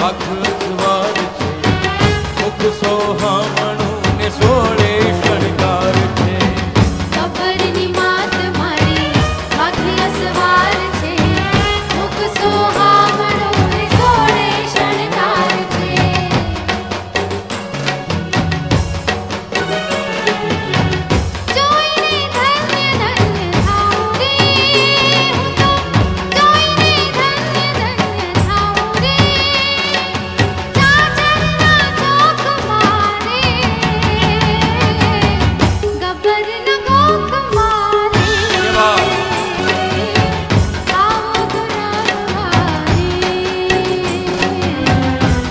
આંખ અજવાળ છે, મુખ સોહામણું ને સોળે શણગાર છે. ગબ્બરની માત મારી આંખ અજવાળ છે, મુખ સોહામણું ને સોળે શણગાર છે. જોઈને ધન્ય ધન્ય થાઉં રે, હું તો જોઈને ધન્ય ધન્ય થાઉં રે. ચાચરના ચોક મારે, ગબ્બરના કોક મારે. આવો ગુરાવારે,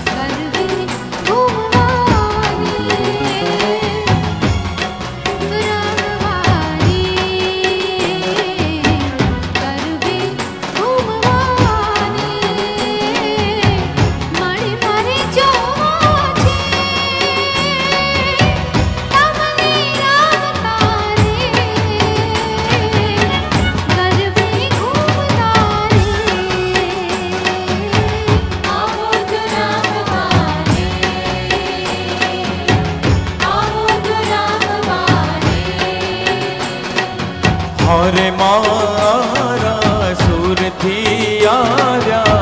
કરવી ઘૂમવાની. ગુરાવારે, કરવી ઘૂમવાની. મારી મારી જોવા છે તમને રામ તારે, કરવી ઘૂમતારે. આવો ગુરાવારે, આવો ગુરાવારે. હરે મારા સુરથી આવ્યા,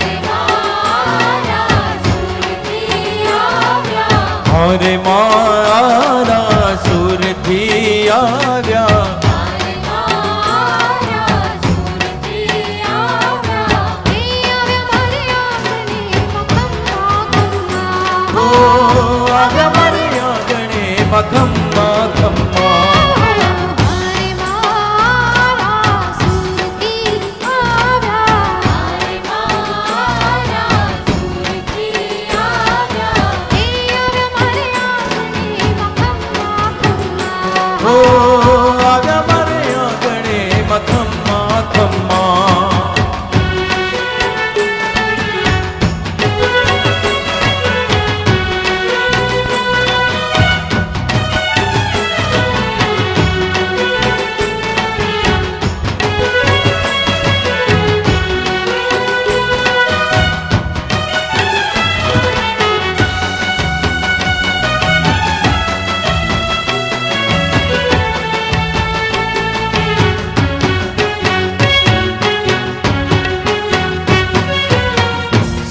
હરે મારા સુરતી આવ્યા, હરે મારા સુરથી આવ્યા. હરે મારા સુરતી આવ્યા. એ આવ્યા મારે આંગણે મખમા ખમ્મા. ઓ આવ્યા મારે આંગણે મખમ્મા ખમ્મા. હરે મારા સુરતી આવ્યા, હરે મારા સુરતી આવ્યા. એ આવ્યા મારે આંગણે મખમા ખમ્મા. ઓ આવ્યા મારે આંગણે મખમ્મા ખમ્મા.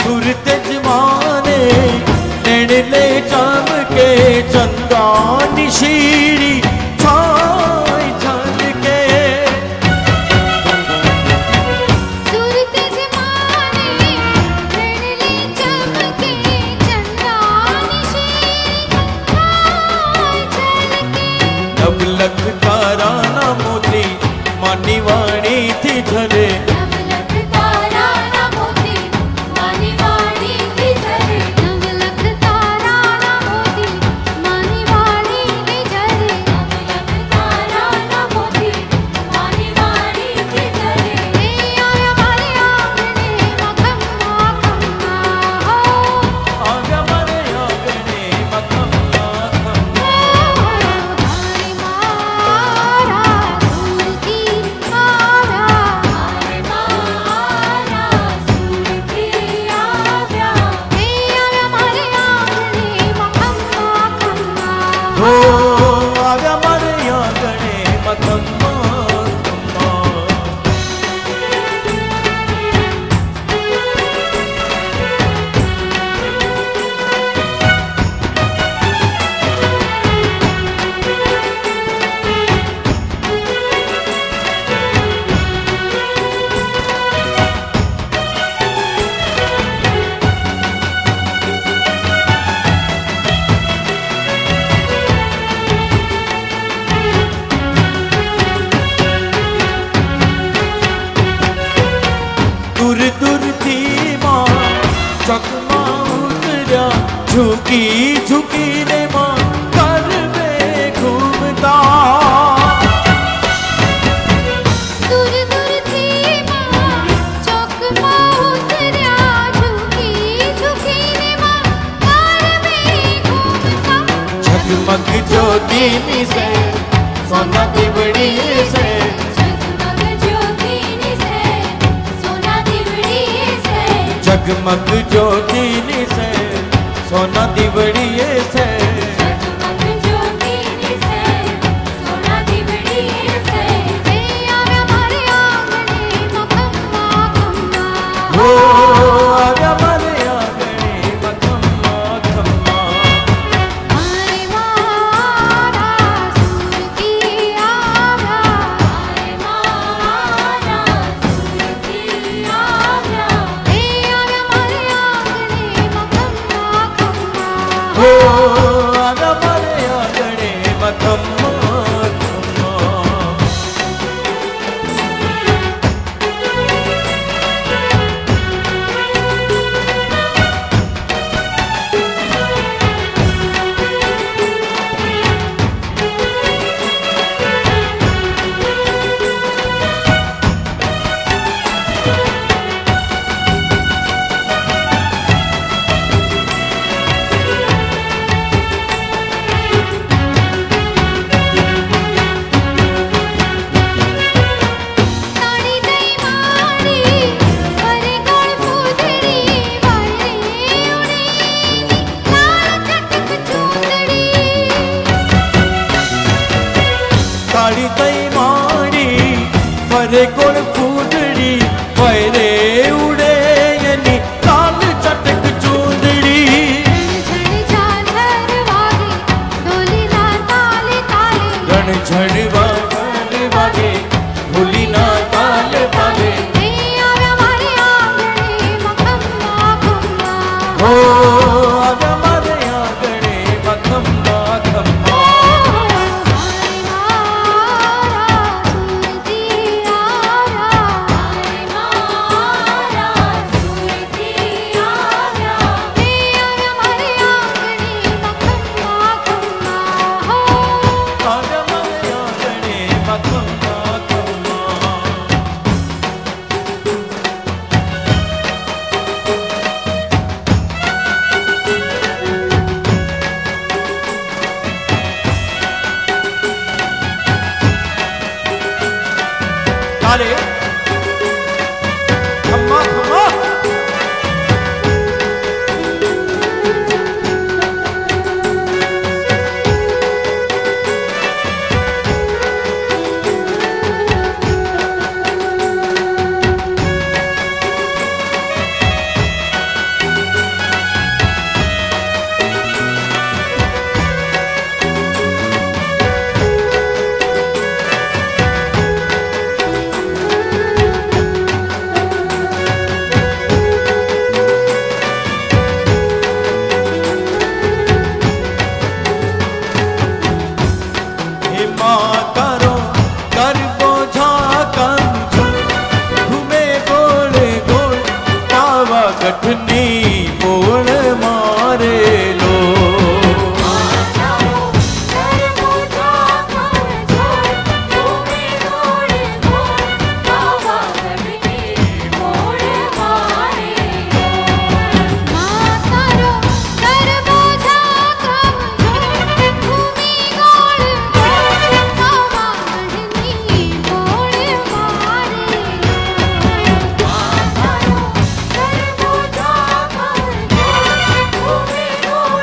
સુરત જમાને નેણલે ચમકે, ચંદાની શીરી છાય છલકે. સુરત જમાને નેણલે ચમકે, ચંદાની શીરી છાય છલકે. નવલખ તારાના મોતી માની વાણીથી ઝરે, નવલખ તારાના મોતી માની વાણીથી ઝરે. નવલખ તારાના મોતી માની વાણીથી ઝરે. નવલખ તારાના મોતી માની વાણીથી ઝરે. એ આવ્યા મારે આંગણે મખમા ખમ્મા. હો આવ્યા મારે આંગણે મખમ્મા ખમ્મા. હરે મારા સુરતી આવ્યા, હરે મારા સુરતી આવ્યા. એ આવ્યા મારે આંગણે મખમા ખમ્મા. ઓ આવ્યા મારે આંગણે મખમ્મા ખમ્મા. દૂર દૂરથી માં ચકમાં ઉતર્યા, ઝૂકી ઝૂકીને માં કરવે ઘૂમતા. દૂર દૂરથી માં ચોકમાં ઉતર્યા, ઝૂકી ઝૂકીને માં કરવે ઘૂમતા. ઝગમગ જ્યોતિની સે સોના દીવડી સે, જગમગ જ્યોતિની સે સોના દીવડી સે. जगमग ज्योति से सोना दिवड़िए से जगमग ज्योति से सोना दिवड़िए से जे आवे मारे आंगणे मखम्मा खम्मा हो आव्या मारे आंगणे मखम्मा खम्मा मारे मारा सुर की आव्या मारे मारा सुर की आव्या जे आवे मारे आंगणे मखम्मा खम्मा हो आव्या मारे आंगणे मखम्मा खम्मा તાળી દઈ માડી વરે ગોળ ફૂદડી વારે ઉડેની લાલ ચટક ચૂંદડી કાળી તઈ માડી ફરે ગોળ ફૂદડી ફરે ઉડે એની લાલ ચટક ચૂંદડી ઝણ ઝાલર વાગે ઢોલીના તાલે તાલે રણ ઝણ વાગે ભૂલીના તાલ તાલે જે આવ્યા મારે આંગણે મખમ્મા ખમ્મા હો આવ્યા મારે આંગણે મખમ્મા ખમ્મા મારે મારા સુરતી આવ્યા મારે મારા સુરતી આવ્યા જે આવ્યા મારે આંગણે મખમ્મા ખમ્મા હો આવ્યા મારે આંગણે મખમ્મા ખમ્મા તારે ખમ્મા ખમ્મા હે માતારો ગરબો ઝાકમ ઘૂમે ગોળ ગોળ પાવાગઢની બોળ મારે લો માતારો ગરબો ઝાકમ ઝોળ ઘૂમે ગોળ ગોળ પાવાગઢની બોળ મારે માતારો ગરબો ઝાકમ ઝોળ ઘૂમે ગોળ ગોળ પાવાગઢની બોળ મારે માતારો ગરબો ઝાકમ ઝોળ ઘૂમે ગોળ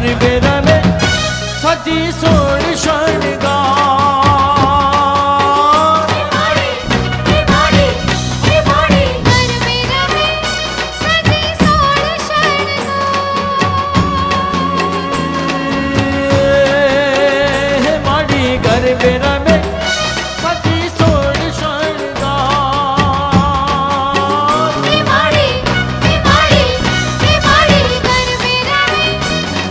गरबे रमे सजी सोण शणगार। गरबे रमे सजी सोण शणगार। माड़ी गरबे रमे सजी सोण शणगार। माड़ी गरबे रमे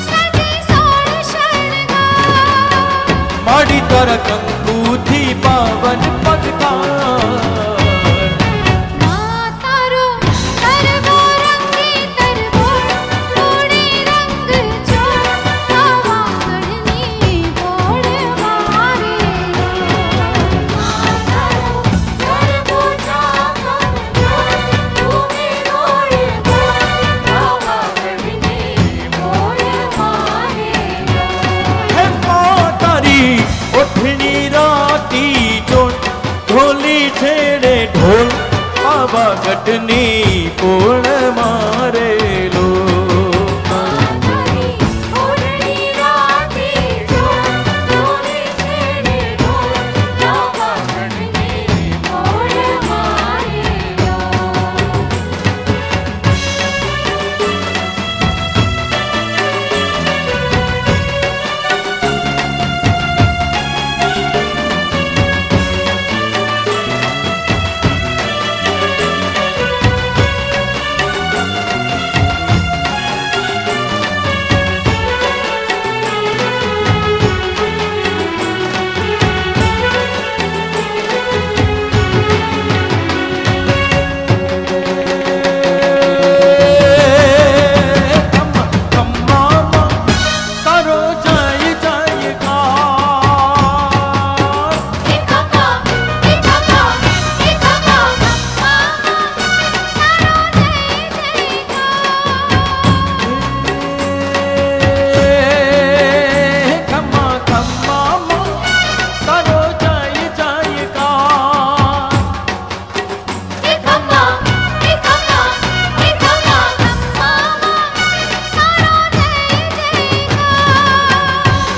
सजी सोण शणगार। माड़ी तर कंकु थी पावन पगकार। मातारो तरबो रंगे तरबोळ तोड़े रंग जोड़ पावागढ़नी बोड़ मारे। मातारो तरबो चाकम जोड़ तूने रोड़ बोड़ पावागढ़नी बोड़ मारे। हे मातारी उठनी राती जोड़ ढोली छेड़े ढोल पावागढ़नी बोड़ मारे लो। मातारी ओढ़नी राती जोड़ ढोली छेड़े ढोल पावागढ़नी बोड़ मारे लो। करो जय जयकार। एकमा खम्मा खम्मा करो जय जयकार।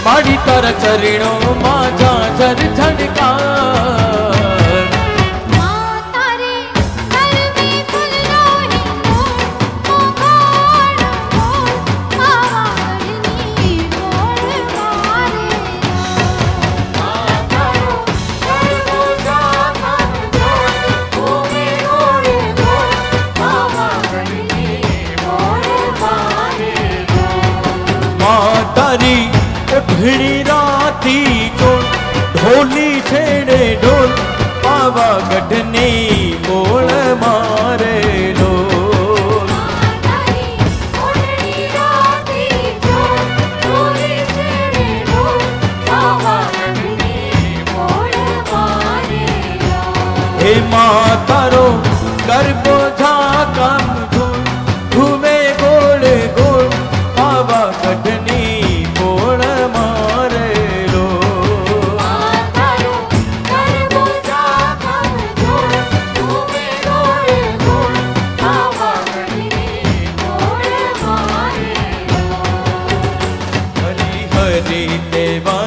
माड़ी तर चरणों मां झांझर झनकार। मातारे घर में फुल्लो हिंडोळ मोगोळ मोळ पावागढ़नी बोड़ मारे। मातारो तरबो चाकम जोड़ तूने रोड़ बोड़ पावागढ़नी बोड़ मारे। मातारी उठनी राती जोड़ ढोली छेड़े ढोल पावागढ़नी बोल मारे लो। मातारी ओढ़नी राती जोड़ ढोली छेड़े ढोल पावागढ़नी बोड़ मारे लो। हे मातारो गरबो झाकम धूम घूमे गोड़ गोड़ पावागढ़नी बोल मारे लो। मातारो तरबो चाकम जोड़ तूने रोड़ बोड़ पावागढ़नी बोड़ मारे लो। हरी हरी देवा